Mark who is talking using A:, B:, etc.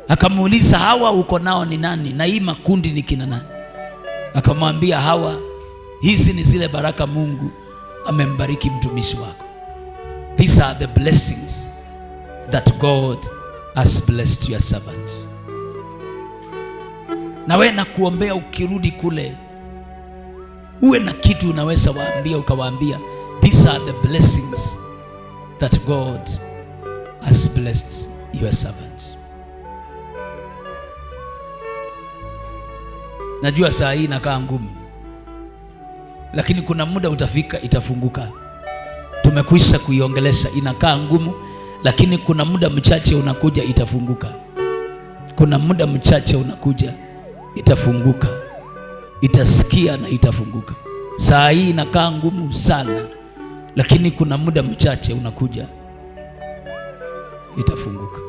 A: Akamuuliza, hawa uko nao ni nani na hii makundi ni kina nani? Akamwambia, hawa, hizi ni zile baraka Mungu amembariki mtumishi wako. These are the blessings that God has blessed your servant. Na wewe nakuombea ukirudi kule uwe na kitu unaweza waambia, ukawaambia, these are the blessings that God has blessed your servant. Najua saa hii inakaa ngumu, lakini kuna muda utafika itafunguka. Tumekwisha kuiongelesha, inakaa ngumu, lakini kuna muda mchache unakuja itafunguka. Kuna muda mchache unakuja itafunguka, itasikia na itafunguka. Saa hii inakaa ngumu sana, lakini kuna muda mchache unakuja itafunguka.